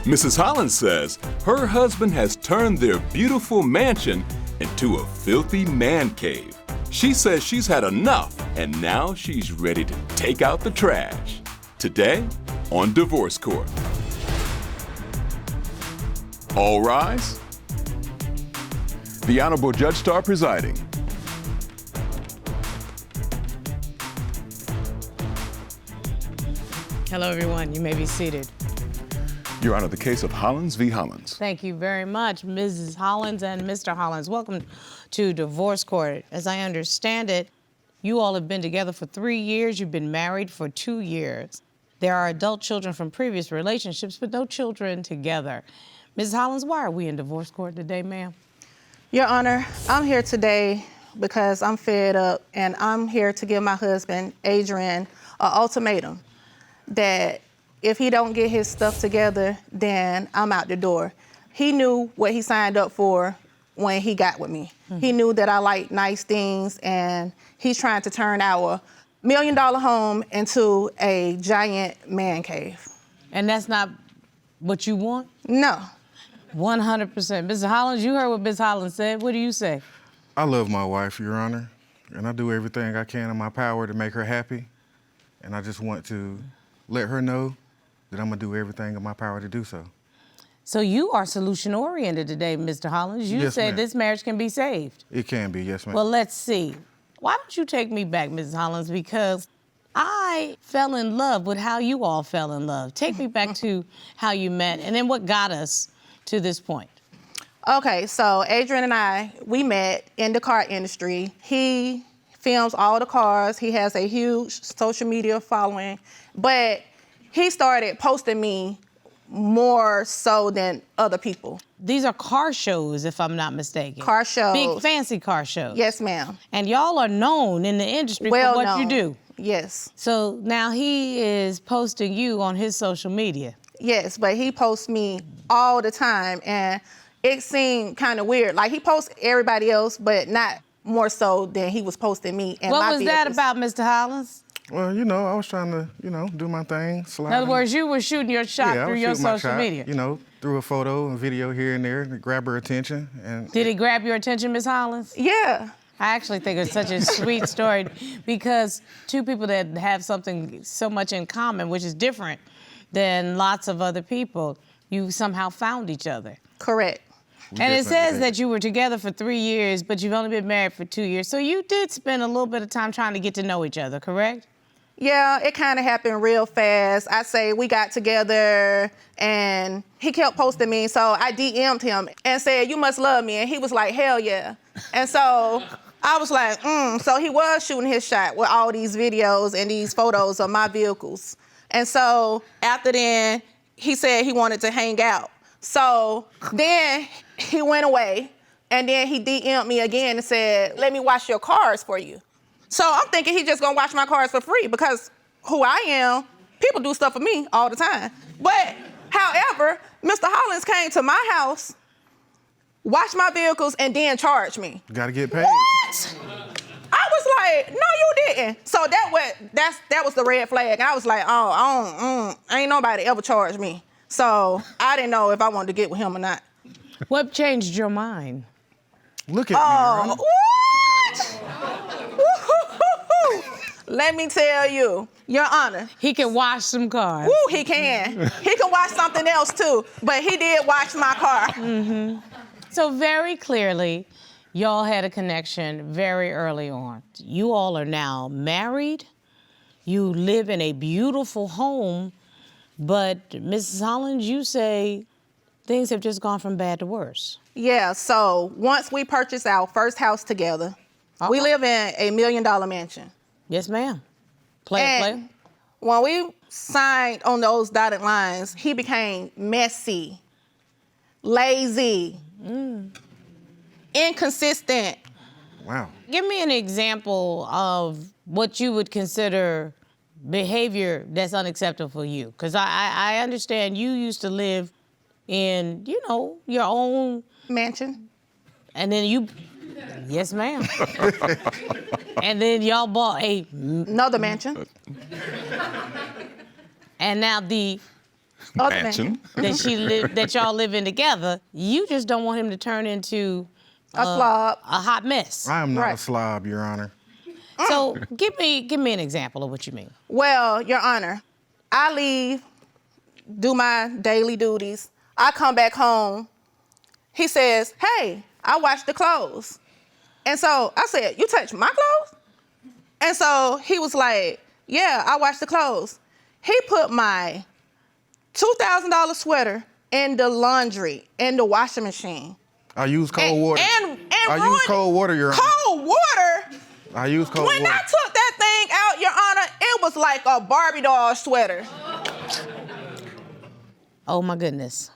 Mrs. Hollins says her husband has turned their beautiful mansion into a filthy man cave. She says she's had enough, and now she's ready to take out the trash. Today on Divorce Court. All rise. The Honorable Judge Starr presiding. Hello, everyone. You may be seated. Your Honor, the case of Hollins v. Hollins. Thank you very much, Mrs. Hollins and Mr. Hollins. Welcome to Divorce Court. As I understand it, you all have been together for 3 years. You've been married for 2 years. There are adult children from previous relationships, but no children together. Mrs. Hollins, why are we in divorce court today, ma'am? Your Honor, I'm here today because I'm fed up, and I'm here to give my husband, Adrian, an ultimatum that if he don't get his stuff together, then I'm out the door. He knew what he signed up for when he got with me. He knew that I like nice things, and he's trying to turn our $1 million home into a giant man cave. And that's not what you want? No. 100%. Mr. Hollins, you heard what Ms. Hollins said. What do you say? I love my wife, Your Honor, and I do everything I can in my power to make her happy. And I just want to let her know that I'm gonna do everything in my power to do so. So you are solution-oriented today, Mr. Hollins. You Yes, said ma'am. this marriage can be saved. It can be, yes, ma'am. Well, let's see. Why don't you take me back, Mrs. Hollins, because I fell in love with how you all fell in love. Take me back to how you met and then what got us to this point. Okay, so Adrian and I, we met in the car industry. He films all the cars. He has a huge social media following, but he started posting me more so than other people. These are car shows, if I'm not mistaken. Car shows. Big fancy car shows. Yes, ma'am. And y'all are known in the industry Well for what known. you do. Yes. So now he is posting you on his social media. Yes, but he posts me all the time, and it seemed kind of weird. Like, he posts everybody else, but not more so than he was posting me. And What my was that vehicles. about, Mr. Hollins? Well, you know, I was trying to, do my thing, slide. In other words, you were shooting your shot I through was your shooting my social shot, media. through a photo and video here and there to grab her attention. And Did it grab your attention, Ms. Hollins? Yeah. I actually think it's such a sweet story because two people that have something so much in common, which is different than lots of other people, you somehow found each other. Correct. And it definitely says did. that you were together for 3 years, but you've only been married for 2 years. So you did spend a little bit of time trying to get to know each other, correct? Yeah, it kind of happened real fast. I say we got together, and he kept posting me, so I DM'd him and said, "You must love me," and he was like, "Hell yeah." And so I was like, So he was shooting his shot with all these videos and these photos of my vehicles. And so after then, he said he wanted to hang out. So then he went away, and then he DM'd me again and said, "Let me wash your cars for you." So I'm thinking he just gonna wash my cars for free because who I am, people do stuff for me all the time. But however, Mr. Hollins came to my house, washed my vehicles, and then charged me. Gotta get paid. What? I was like, no, you didn't. So that was the red flag. I was like, ain't nobody ever charged me. So I didn't know if I wanted to get with him or not. What changed your mind? Look at me, Your Honor. What? Woo-hoo-hoo-hoo. Let me tell you, Your Honor. He can wash some cars. Woo, he can. He can wash something else too, but he did wash my car. So very clearly, y'all had a connection very early on. You all are now married. You live in a beautiful home, but Mrs. Hollins, you say things have just gone from bad to worse. Yeah, so once we purchased our first house together, we live in a $1 million mansion. Yes, ma'am. Play. When we signed on those dotted lines, he became messy, lazy, inconsistent. Wow. Give me an example of what you would consider behavior that's unacceptable for you. Because I understand you used to live in, your own Mansion. and then you, yes, ma'am. And then y'all bought Another mansion. and now the Mansion. that y'all live in together. You just don't want him to turn into A slob. a hot mess. I am not Right. a slob, Your Honor. So give me an example of what you mean. Well, Your Honor, I leave, do my daily duties. I come back home. He says, hey, I washed the clothes. And so I said, you touched my clothes? And so he was like, yeah, I washed the clothes. He put my $2,000 sweater in the laundry, in the washing machine. I use cold water. And I use ruined cold water, Your Honor. Cold water? I use cold When water. I took that thing out, Your Honor, it was like a Barbie doll sweater. Oh my goodness.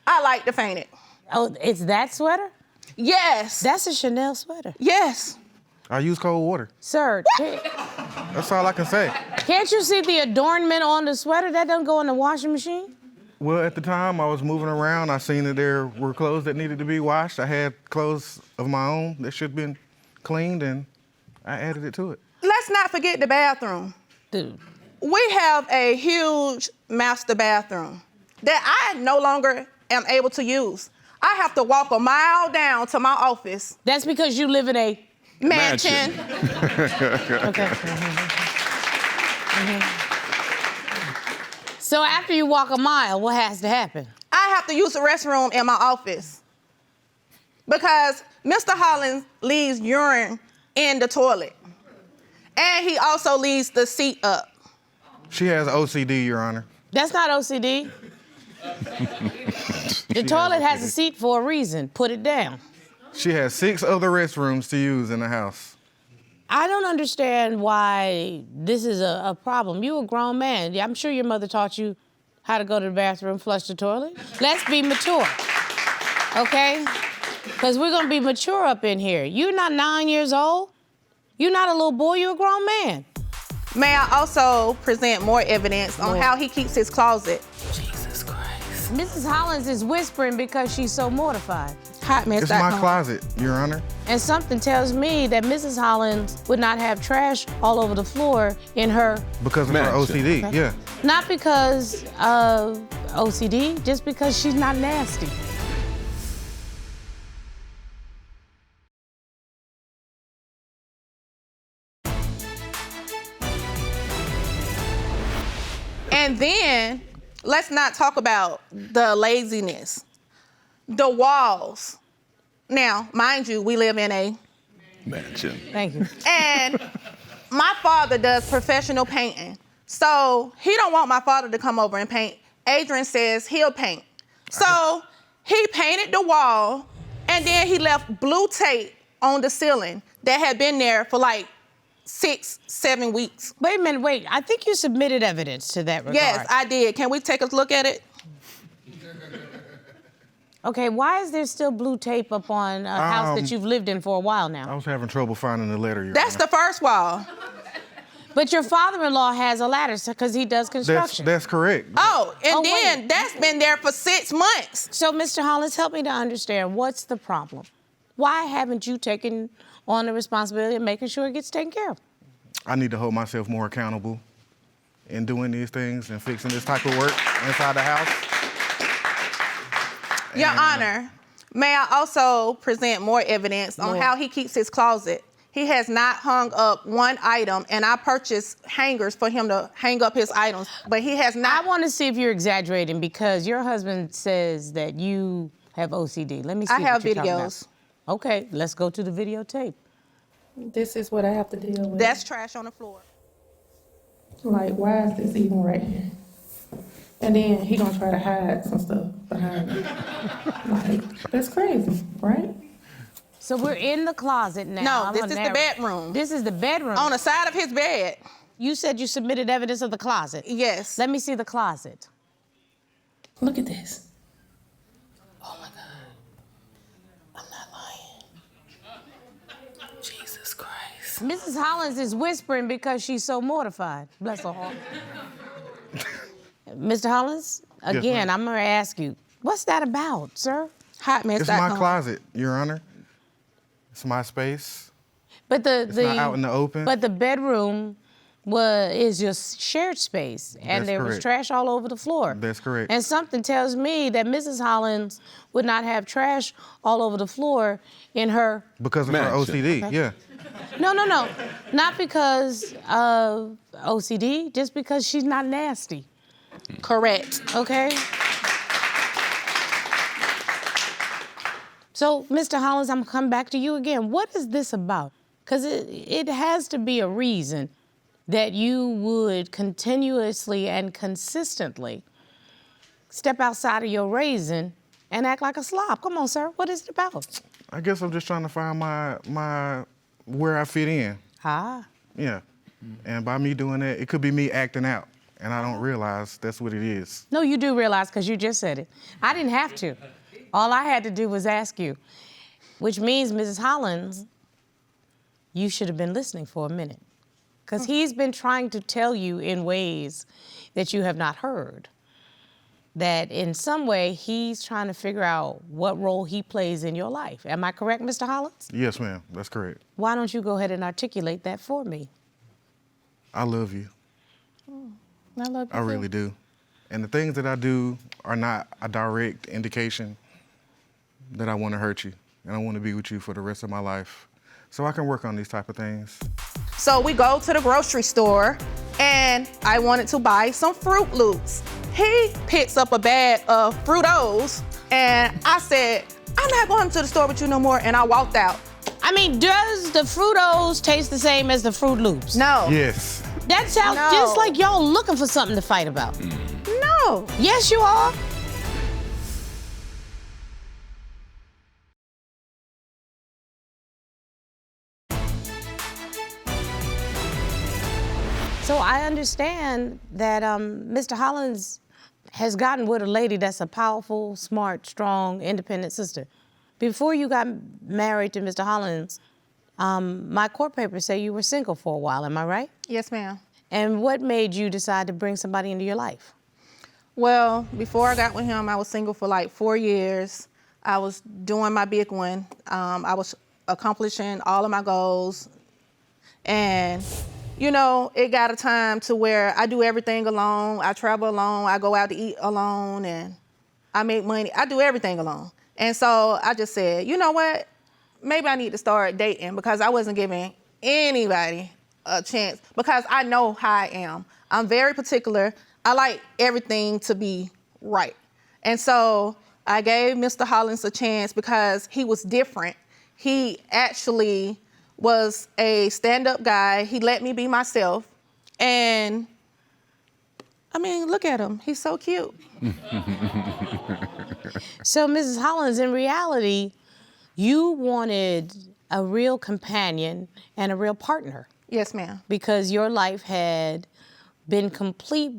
I like to faint it. Oh, it's that sweater? Yes. That's a Chanel sweater. Yes. I use cold water. Sir, That's all I can say. can't you see the adornment on the sweater? That doesn't go in the washing machine? Well, at the time I was moving around, I seen that there were clothes that needed to be washed. I had clothes of my own that should have been cleaned, and I added it to it. Let's not forget the bathroom. Dude. We have a huge master bathroom that I no longer am able to use. I have to walk a mile down to my office. That's because you live in a Mansion. Okay. So after you walk a mile, what has to happen? I have to use the restroom in my office because Mr. Hollins leaves urine in the toilet. And he also leaves the seat up. She has OCD, Your Honor. That's not OCD. The toilet has a seat for a reason. Put it down. She has 6 other restrooms to use in the house. I don't understand why this is a problem. You're a grown man. I'm sure your mother taught you how to go to the bathroom, flush the toilet. Let's be mature, okay? Because we're going to be mature up in here. You're not 9 years old. You're not a little boy. You're a grown man. May I also present more evidence on how he keeps his closet? Jesus Christ. Mrs. Hollins is whispering because she's so mortified. It's my closet, Your Honor. And something tells me that Mrs. Hollins would not have trash all over the floor in her... Because of her OCD, yeah. Not because of OCD, just because she's not nasty. And then, let's not talk about the laziness. The walls. Now, mind you, we live in a Mansion. Thank you. And my father does professional painting. So he don't want my father to come over and paint. Adrian says he'll paint. So he painted the wall, and then he left blue tape on the ceiling that had been there for like 6-7 weeks. Wait a minute, wait. I think you submitted evidence to that regard. Yes, I did. Can we take a look at it? Okay, why is there still blue tape up on a house that you've lived in for a while now? I was having trouble finding the letter, Your That's Honor. the first wall. But your father-in-law has a ladder because he does construction. That's correct. Oh, and Oh, then wait. that's been there for 6 months. So, Mr. Hollins, help me to understand, what's the problem? Why haven't you taken on the responsibility of making sure it gets taken care of? I need to hold myself more accountable in doing these things and fixing this type of work inside the house. Your Honor, may I also present more evidence on how he keeps his closet? He has not hung up one item, and I purchased hangers for him to hang up his items, but he has not. I want to see if you're exaggerating because your husband says that you have OCD. Let me see I have what you're talking videos. about. Okay, let's go to the videotape. This is what I have to deal with. That's trash on the floor. Like, why is this even right here? And then he gonna try to hide some stuff behind me. Like, that's crazy, right? So we're in the closet now. No, I'm this gonna is the narrate. bedroom. This is the bedroom. On the side of his bed. You said you submitted evidence of the closet. Yes. Let me see the closet. Look at this. Oh my God. I'm not lying. Jesus Christ. Mrs. Hollins is whispering because she's so mortified. Bless her heart. Mr. Hollins, again, ma'am. I'm gonna ask you, what's that about, sir? Hotmess.com. It's my closet, Your Honor. It's my space. But It's not out in the open. But the bedroom is your shared space, and there was trash all over the floor. That's correct. And something tells me that Mrs. Hollins would not have trash all over the floor in her... Because of her OCD, Okay. yeah. No. Not because of OCD, just because she's not nasty. Correct. Okay? So, Mr. Hollins, I'm gonna come back to you again. What is this about? Because it has to be a reason that you would continuously and consistently step outside of your raising and act like a slob. Come on, sir, what is it about? I guess I'm just trying to find my where I fit in. Ah. Yeah. And by me doing that, it could be me acting out, and I don't realize that's what it is. No, you do realize, because you just said it. I didn't have to. All I had to do was ask you, which means, Mrs. Hollins, you should have been listening for a minute, because he's been trying to tell you in ways that you have not heard, that in some way he's trying to figure out what role he plays in your life. Am I correct, Mr. Hollins? Yes, ma'am, that's correct. Why don't you go ahead and articulate that for me? I love you. I love you I too. really do. And the things that I do are not a direct indication that I want to hurt you, and I want to be with you for the rest of my life. So I can work on these type of things. So we go to the grocery store, and I wanted to buy some Fruit Loops. He picks up a bag of Fruitos, and I said, I'm not going to the store with you no more, and I walked out. I mean, does the Fruitos taste the same as the Fruit Loops? No. Yes. That sounds just like y'all looking for something to fight about. No. Yes, you are. So I understand that Mr. Hollins has gotten with a lady that's a powerful, smart, strong, independent sister. Before you got married to Mr. Hollins, my court papers say you were single for a while, am I right? Yes, ma'am. And what made you decide to bring somebody into your life? Well, before I got with him, I was single for like 4 years. I was doing my big one. I was accomplishing all of my goals. And, you know, it got a time to where I do everything alone. I travel alone. I go out to eat alone, and I make money. I do everything alone. And so I just said, you know what? Maybe I need to start dating, because I wasn't giving anybody a chance, because I know how I am. I'm very particular. I like everything to be right. And so I gave Mr. Hollins a chance because he was different. He actually was a stand-up guy. He let me be myself. And I mean, look at him. He's so cute. So, Mrs. Hollins, in reality, you wanted a real companion and a real partner. Yes, ma'am. Because your life had been complete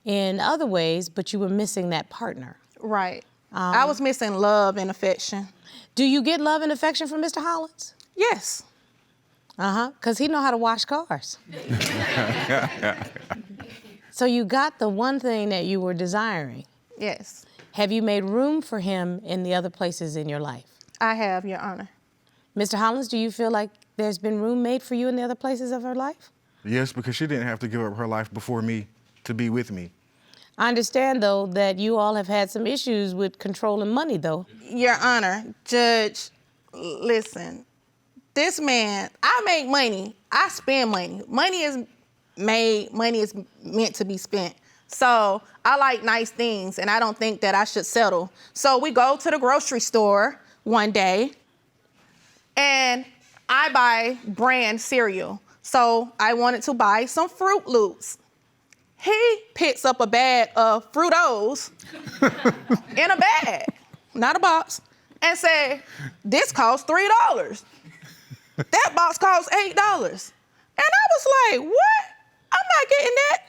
in other ways, but you were missing that partner. Right. I was missing love and affection. Do you get love and affection from Mr. Hollins? Yes. Because he know how to wash cars. So you got the one thing that you were desiring. Yes. Have you made room for him in the other places in your life? I have, Your Honor. Mr. Hollins, do you feel like there's been room made for you in the other places of her life? Yes, because she didn't have to give up her life before me to be with me. I understand, though, that you all have had some issues with controlling money, though. Your Honor, Judge, listen. This man, I make money. I spend money. Money is made. Money is meant to be spent. So I like nice things, and I don't think that I should settle. So we go to the grocery store one day, and I buy brand cereal. So I wanted to buy some Fruit Loops. He picks up a bag of Fruitos in a bag, not a box, and said, this costs $3. That box costs $8. And I was like, what? I'm not getting that.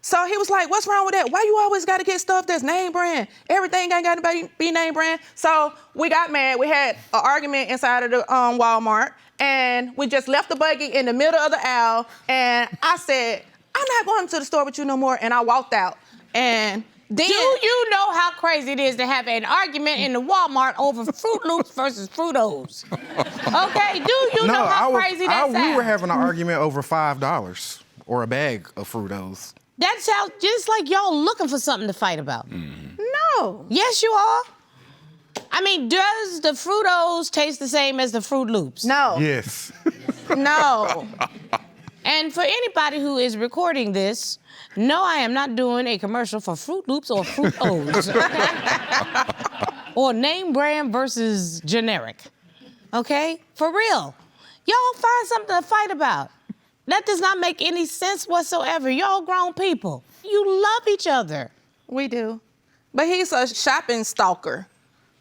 So he was like, what's wrong with that? Why you always gotta get stuff that's name brand? Everything ain't gotta be name brand. So we got mad. We had an argument inside of the Walmart, and we just left the buggy in the middle of the aisle, and I said, I'm not going to the store with you no more, and I walked out. And then... Do you know how crazy it is to have an argument in the Walmart over Fruit Loops versus Fruitos? Okay, do you know how crazy that sounds? We were having an argument over $5 or a bag of Fruitos. That sounds just like y'all looking for something to fight about. No. Yes, you are. I mean, does the Fruitos taste the same as the Fruit Loops? No. Yes. No. And for anybody who is recording this, no, I am not doing a commercial for Fruit Loops or Fruit O's. Or name brand versus generic. Okay? For real. Y'all find something to fight about. That does not make any sense whatsoever. Y'all grown people. You love each other. We do. But he's a shopping stalker.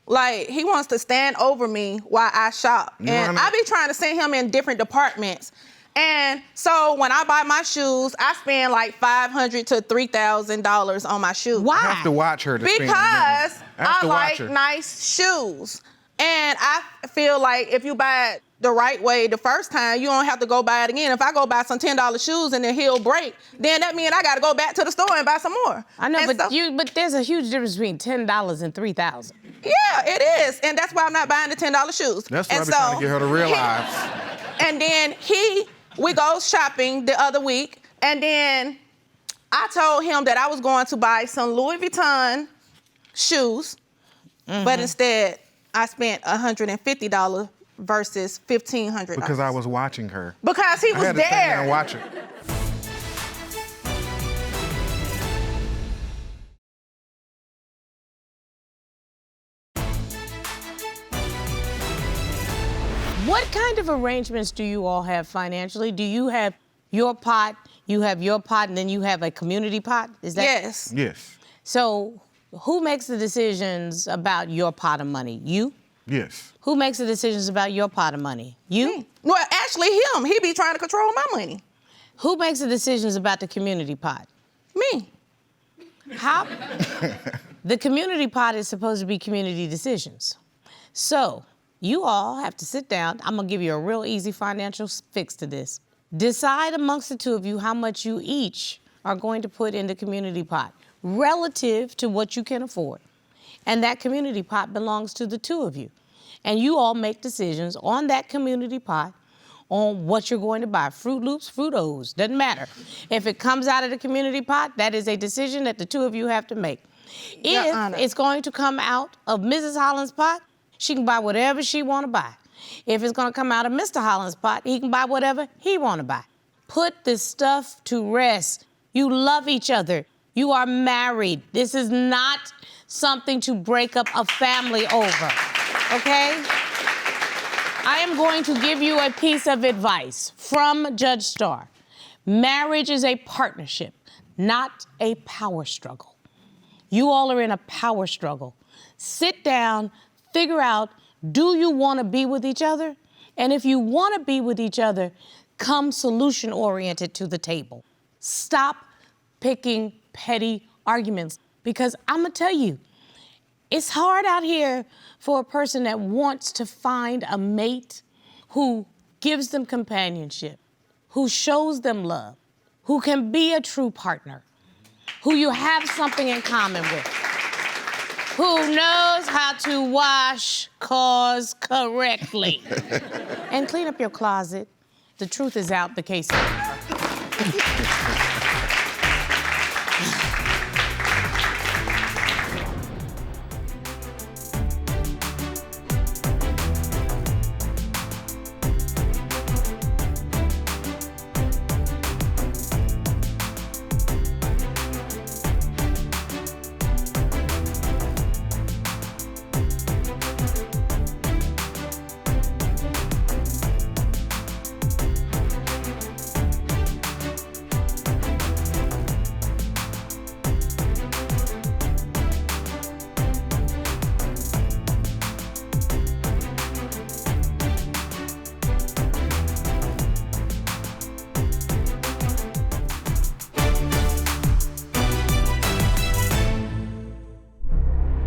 Like, he wants to stand over me while I shop. And I be trying to send him in different departments. And so when I buy my shoes, I spend like $500 to $3,000 on my shoes. Why? I have to watch her to spend Because money. I have to watch like her. nice shoes. And I feel like if you buy it the right way the first time, you don't have to go buy it again. If I go buy some $10 shoes and the heel break, then that means I got to go back to the store and buy some more. I know, And but there's a huge difference between $10 and $3,000. Yeah, it is. And that's why I'm not buying the $10 shoes. That's what And I've been trying to get her to realize. And then we go shopping the other week, and then I told him that I was going to buy some Louis Vuitton shoes, but instead I spent $150 versus $1,500. Because I was watching her. Because he I was had to stand there there. and watch her. What kind of arrangements do you all have financially? Do you have your pot, and then you have a community pot? Is that? Yes. Yes. So who makes the decisions about your pot of money? You? Yes. Who makes the decisions about your pot of money? You? Well, actually him. He be trying to control my money. Who makes the decisions about the community pot? Me. How? The community pot is supposed to be community decisions. So you all have to sit down. I'm gonna give you a real easy financial fix to this. Decide amongst the two of you how much you each are going to put in the community pot relative to what you can afford. And that community pot belongs to the two of you. And you all make decisions on that community pot on what you're going to buy. Fruit Loops, Fruit O's, doesn't matter. If it comes out of the community pot, that is a decision that the two of you have to make. If it's going to come out of Mrs. Hollins' pot, she can buy whatever she want to buy. If it's going to come out of Mr. Hollins' pot, he can buy whatever he want to buy. Put this stuff to rest. You love each other. You are married. This is not something to break up a family over, okay? I am going to give you a piece of advice from Judge Starr. Marriage is a partnership, not a power struggle. You all are in a power struggle. Sit down, figure out, do you want to be with each other? And if you want to be with each other, come solution-oriented to the table. Stop picking petty arguments, because I'm going to tell you, it's hard out here for a person that wants to find a mate who gives them companionship, who shows them love, who can be a true partner, who you have something in common with, who knows how to wash cars correctly. And clean up your closet. The truth is out, the case is over.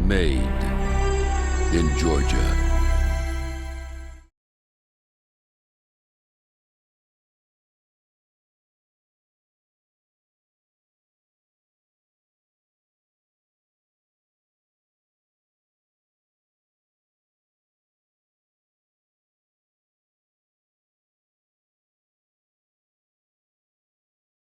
Made in Georgia.